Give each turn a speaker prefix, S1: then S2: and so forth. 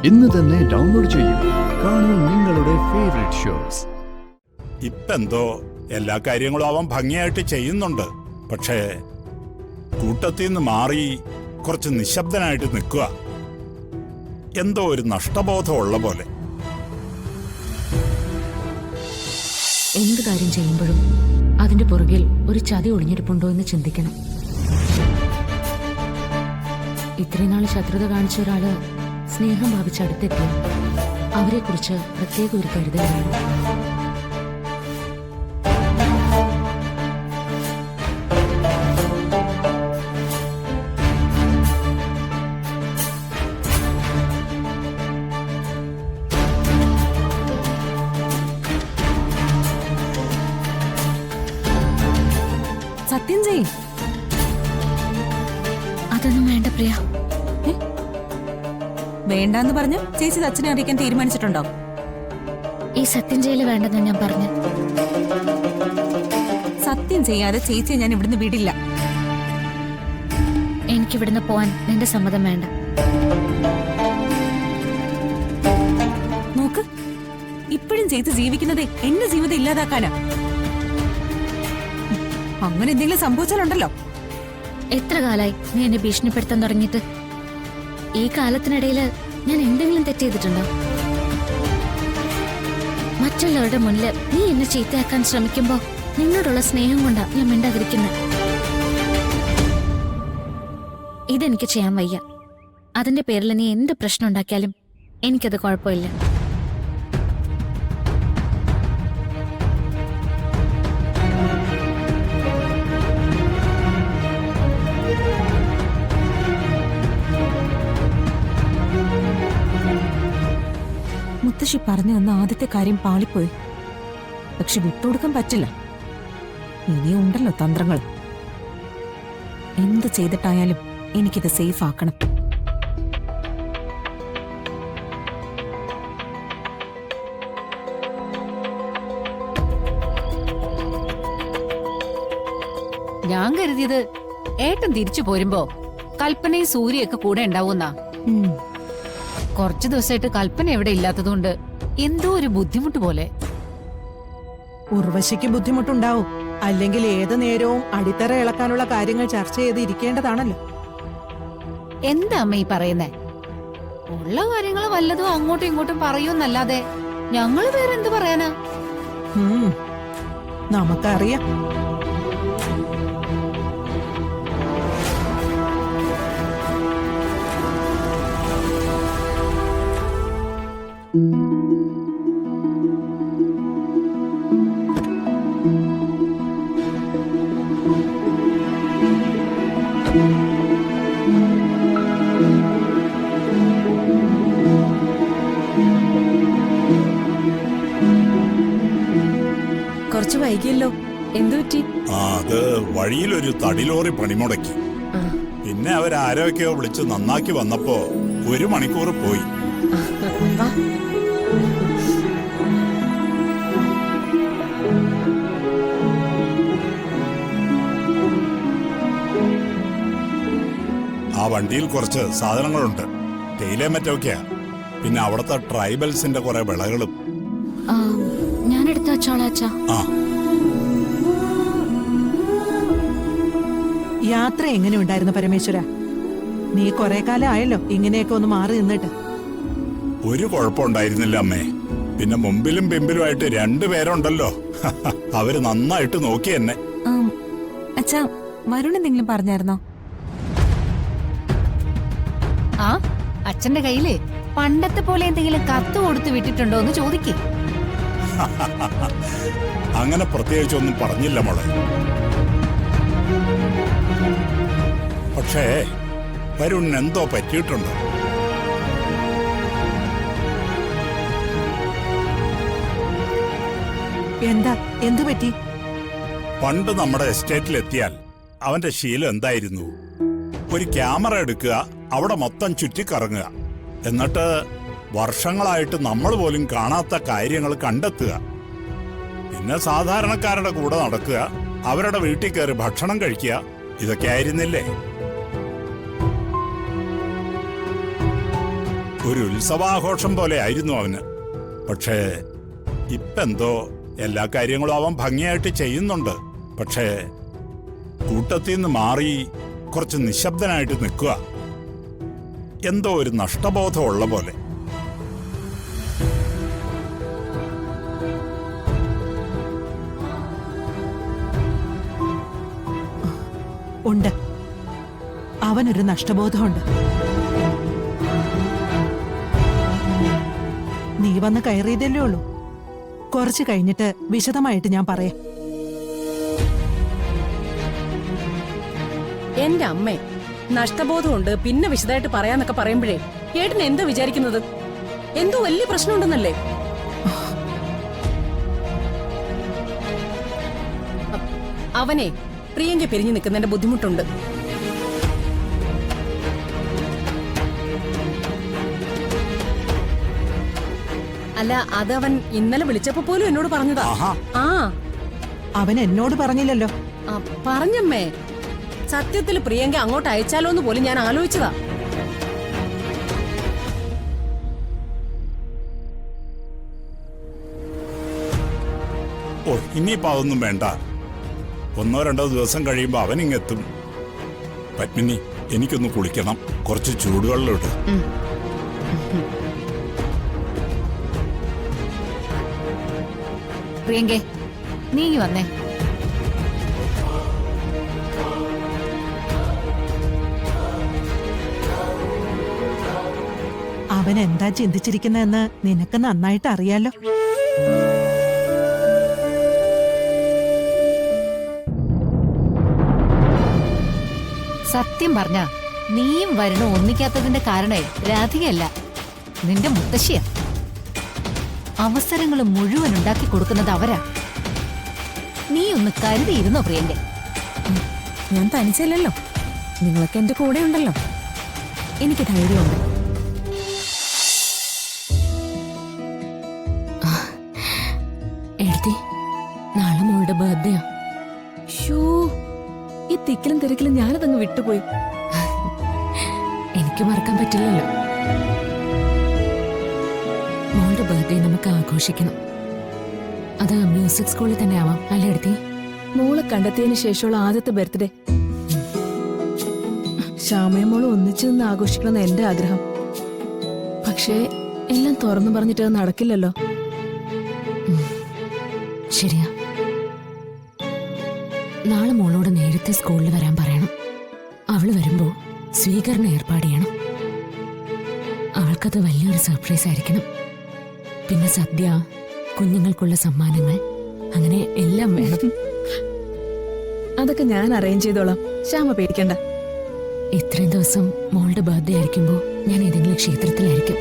S1: ഇന്ന് തന്നെ ഡൗൺലോഡ് ചെയ്യൂ. കാണൂ നിങ്ങളുടെ ഫേവറേറ്റ് ഷോസ്.
S2: ഇപ്പെന്തോ എല്ലാ കാര്യങ്ങളും അവൻ ഭംഗിയായിട്ട് ചെയ്യുന്നുണ്ട്. പക്ഷേ കൂട്ടത്തിൽ നിന്ന് മാറി കുറച്ച് നിശബ്ദനായിട്ട് നിൽക്കുക. എന്തോ ഒരു നഷ്ടബോധമുള്ള പോലെ.
S3: എന്ത് കാര്യം ചെയ്യുമ്പോഴും അതിന്റെ പുറകിൽ ഒരു ചതി ഒളിഞ്ഞിരിപ്പുണ്ടോ എന്ന് ചിന്തിക്കണം. ഇത്രയും നാൾ ശത്രുത കാണിച്ച ഒരാള് സ്നേഹം ഭാവിച്ച് അടുത്തെത്തിയ അവരെക്കുറിച്ച് പ്രത്യേക ഒരു കരുതൽ വേണം. സത്യം ചെയ്യും. അതൊന്നും വേണ്ട പ്രിയ.
S4: വേണ്ടെന്ന് പറഞ്ഞ് ചേച്ചി അച്ഛനെ അറിയിക്കാൻ തീരുമാനിച്ചിട്ടുണ്ടോ?
S3: ഈ സത്യം ചെയ്യല് വേണ്ടെന്ന് ഞാൻ പറഞ്ഞു.
S4: സത്യം ചെയ്യാതെ ചേച്ചിയെ ഞാൻ ഇവിടുന്ന് വിടില്ല.
S3: എനിക്കിവിടുന്ന് പോവാൻ നിന്റെ സമ്മതം വേണ്ട.
S4: നോക്ക്, ഇപ്പോഴും ചേച്ചി ജീവിക്കുന്നതേ എന്റെ ജീവിതം ഇല്ലാതാക്കാനാ. അങ്ങനെ എന്തെങ്കിലും സംഭവിച്ചാലുണ്ടല്ലോ.
S3: എത്ര കാലായി നീ എന്നെ ഭീഷണിപ്പെടുത്താൻ തുടങ്ങിയിട്ട്? ഈ കാലത്തിനിടയിൽ ഞാൻ എന്തെങ്കിലും തെറ്റ് ചെയ്തിട്ടുണ്ടോ? മറ്റുള്ളവരുടെ മുന്നിൽ നീ എന്നെ ചീത്തയാക്കാൻ ശ്രമിക്കുമ്പോ നിന്നോടുള്ള സ്നേഹം കൊണ്ടാ ഞാൻ മിണ്ടാതിരിക്കുന്നത്. ഇതെനിക്ക് ചെയ്യാൻ വയ്യ. അതിന്റെ പേരിൽ നീ എന്ത് പ്രശ്നം ഉണ്ടാക്കിയാലും എനിക്കത് കുഴപ്പമില്ല.
S4: മുത്തശ്ശി പറഞ്ഞു തന്ന ആദ്യത്തെ കാര്യം പാളിപ്പോയി. പക്ഷെ വിട്ടുകൊടുക്കാൻ പറ്റില്ല. ഇനിയും ഉണ്ടല്ലോ തന്ത്രങ്ങൾ. എന്ത് ചെയ്തിട്ടായാലും എനിക്കിത് സേഫ് ആക്കണം.
S5: ഞാൻ കരുതിയത് ഏട്ടൻ തിരിച്ചു പോരുമ്പോ കൽപ്പനയും സൂര്യയൊക്കെ കൂടെ ഉണ്ടാവുന്നാ. കുറച്ചു ദിവസമായിട്ട് കൽപ്പന എവിടെ ഇല്ലാത്തതുകൊണ്ട് എന്തോ ഒരു ബുദ്ധിമുട്ട് പോലെ.
S6: ഉർവശിക്ക് ബുദ്ധിമുട്ടുണ്ടാവും. അല്ലെങ്കിൽ ഏത് നേരവും അടിത്തറ ഇളക്കാനുള്ള കാര്യങ്ങൾ ചർച്ച ചെയ്ത് ഇരിക്കേണ്ടതാണല്ലോ.
S5: എന്താ അമ്മ ഈ പറയുന്നേ? ഉള്ള കാര്യങ്ങൾ വല്ലതും അങ്ങോട്ടും ഇങ്ങോട്ടും പറയൂന്നല്ലാതെ ഞങ്ങള് വേറെന്ത് പറയാനാ?
S6: നമുക്കറിയാം.
S4: കുറച്ച് വൈകിയല്ലോ. എന്തു പറ്റി?
S2: അത് വഴിയിലൊരു തടിലോറി പണിമുടക്കി. പിന്നെ അവരാരൊക്കെയോ വിളിച്ച് നന്നാക്കി വന്നപ്പോ 1 മണിക്കൂർ പോയി. ആ വണ്ടിയിൽ കുറച്ച് സാധനങ്ങളുണ്ട്. തേയിലയും മറ്റൊക്കെയാ. പിന്നെ അവിടുത്തെ ട്രൈബൽസിന്റെ കുറെ വിളകളും.
S3: ഞാൻ എടുത്ത വെച്ചോളാച്ചാ.
S6: യാത്ര എങ്ങനെ ഉണ്ടായിരുന്നു പരമേശ്വര? നീ കുറെ കാലം ആയല്ലോ ഇങ്ങനെയൊക്കെ ഒന്ന് മാറി നിന്നിട്ട്.
S2: ഒരു കുഴപ്പമുണ്ടായിരുന്നില്ല അമ്മേ. പിന്നെ മുമ്പിലും പിമ്പിലുമായിട്ട് 2 പേരുണ്ടല്ലോ. അവര് നന്നായിട്ട് നോക്കി എന്നെ.
S4: അച്ഛാ, വരുൺ എന്തെങ്കിലും പറഞ്ഞായിരുന്നോ?
S5: ആ, അച്ഛന്റെ കയ്യില് പണ്ടത്തെ പോലെ എന്തെങ്കിലും കത്ത് കൊടുത്ത് വിട്ടിട്ടുണ്ടോ എന്ന് ചോദിക്കേ.
S2: അങ്ങനെ പ്രത്യേകിച്ചൊന്നും പറഞ്ഞില്ല മോളെ. പക്ഷേ വരുൺ എന്തോ പറ്റിയിട്ടുണ്ട്.
S6: എന്താ? എന്തു പറ്റി?
S2: പണ്ട് നമ്മുടെ എസ്റ്റേറ്റിലെത്തിയാൽ അവന്റെ ശീലം എന്തായിരുന്നു? ഒരു ക്യാമറ എടുക്കുക, അവിടെ മൊത്തം ചുറ്റിക്കറങ്ങുക, എന്നിട്ട് വർഷങ്ങളായിട്ട് നമ്മൾ പോലും കാണാത്ത കാര്യങ്ങൾ കണ്ടെത്തുക. പിന്നെ സാധാരണക്കാരുടെ കൂടെ നടക്കുക, അവരുടെ വീട്ടിൽ കയറി ഭക്ഷണം കഴിക്കുക, ഇതൊക്കെ ആയിരുന്നില്ലേ? ഒരു ഉത്സവാഘോഷം പോലെ ആയിരുന്നു അവന്. പക്ഷേ ഇപ്പെന്തോ എല്ലാ കാര്യങ്ങളും അവൻ ഭംഗിയായിട്ട് ചെയ്യുന്നുണ്ട്. പക്ഷേ കൂട്ടത്തിൽ നിന്ന് മാറി കുറച്ച് നിശബ്ദനായിട്ട് നിൽക്കുക. എന്തോ ഒരു നഷ്ടബോധമുള്ള പോലെ.
S6: ഉണ്ട്, അവനൊരു നഷ്ടബോധമുണ്ട്. നീ വന്ന് കയറിയതല്ലേ ഉള്ളൂ. കുറച്ച് കഴിഞ്ഞിട്ട് വിശദമായിട്ട് ഞാൻ പറയാം.
S4: എന്റെ അമ്മേ, നഷ്ടബോധമുണ്ട് പിന്നെ വിശദമായിട്ട് പറയാന്നൊക്കെ പറയുമ്പോഴേ ഏട്ടൻ എന്താ വിചാരിക്കുന്നത്? എന്തോ വലിയ പ്രശ്നമുണ്ടെന്നല്ലേ? അവനെ പ്രിയങ്ക പിരിഞ്ഞു നിൽക്കുന്നതിന്റെ ബുദ്ധിമുട്ടുണ്ട്. അല്ല, അതവൻ ഇന്നലെ വിളിച്ചപ്പോ പോലും എന്നോട് പറഞ്ഞതാ. ആ,
S6: അവൻ എന്നോട് പറഞ്ഞില്ലല്ലോ.
S4: പറഞ്ഞമ്മേ. സത്യത്തിൽ പ്രിയങ്ക അങ്ങോട്ട് അയച്ചാലോ എന്ന് പോലും ഞാൻ ആലോചിച്ചതാ.
S2: ഓ, ഇനിയിപ്പോ അതൊന്നും വേണ്ട. 1-2 ദിവസം കഴിയുമ്പോ അവനിങ്ങെത്തും. പത്മിനി, എനിക്കൊന്ന് കുളിക്കണം. കുറച്ച് ചൂടുവെള്ളമിട്ട്.
S5: പ്രിയങ്കേ, നീങ്ങി വന്നേ.
S6: അവൻ എന്താ ചിന്തിച്ചിരിക്കുന്നതെന്ന് നിനക്ക് നന്നായിട്ട് അറിയാലോ.
S5: സത്യം പറഞ്ഞ നീയും വരണോ ഒന്നിക്കാത്തതിന്റെ കാരണേ രാധികയല്ല, നിന്റെ മുത്തശ്ശിയാ. അവസരങ്ങൾ മുഴുവൻ ഉണ്ടാക്കി കൊടുക്കുന്നത് അവരാ. നീ ഒന്ന് കരുതിയിരുന്നോ പ്രിയങ്ക?
S4: ഞാൻ തനിച്ചല്ലല്ലോ, നിങ്ങളൊക്കെ എന്റെ കൂടെ ഉണ്ടല്ലോ. എനിക്ക് ധൈര്യമുണ്ട്.
S3: എഴുതി, നാളെ മോളുടെ ബർത്ത്ഡേയാ.
S4: ഈ തിക്കിലും തിരക്കിലും ഞാനതങ്ങ് വിട്ടുപോയി.
S3: എനിക്ക് മറക്കാൻ പറ്റില്ലല്ലോ. മോളുടെ ബർത്ത്ഡേ നമുക്ക് ആഘോഷിക്കണം. അത് മ്യൂസിക് സ്കൂളിൽ തന്നെ ആവാം അല്ലേ എടുത്തി?
S4: മോളെ കണ്ടെത്തിയതിനു ശേഷമുള്ള ആദ്യത്തെ ബർത്ത്ഡേ. ശ്യാമയും മോള് ഒന്നിച്ചു നിന്ന് ആഘോഷിക്കണമെന്ന് എന്റെ ആഗ്രഹം. പക്ഷേ എല്ലാം തുറന്നു പറഞ്ഞിട്ട് അത് നടക്കില്ലല്ലോ.
S3: ശരിയാ. നാളെ മോളോട് നേരത്തെ സ്കൂളിൽ വരാൻ പറയണം. അവള് വരുമ്പോ സ്വീകരണം ഏർപ്പാട് ചെയ്യണം. അവൾക്കത് വലിയൊരു സർപ്രൈസ് ആയിരിക്കണം. പിന്നെ സദ്യ, കുഞ്ഞുങ്ങൾക്കുള്ള സമ്മാനങ്ങൾ, അങ്ങനെ എല്ലാം വേണം.
S4: അതൊക്കെ ഞാൻ അറേഞ്ച് ചെയ്തോളാം, ശ്യാമ പേടിക്കണ്ട.
S3: ഇത്രയും ദിവസം മോളുടെ ബർത്ത്ഡേ ആയിരിക്കുമ്പോ ഞാൻ ഏതെങ്കിലും ക്ഷേത്രത്തിലായിരിക്കും.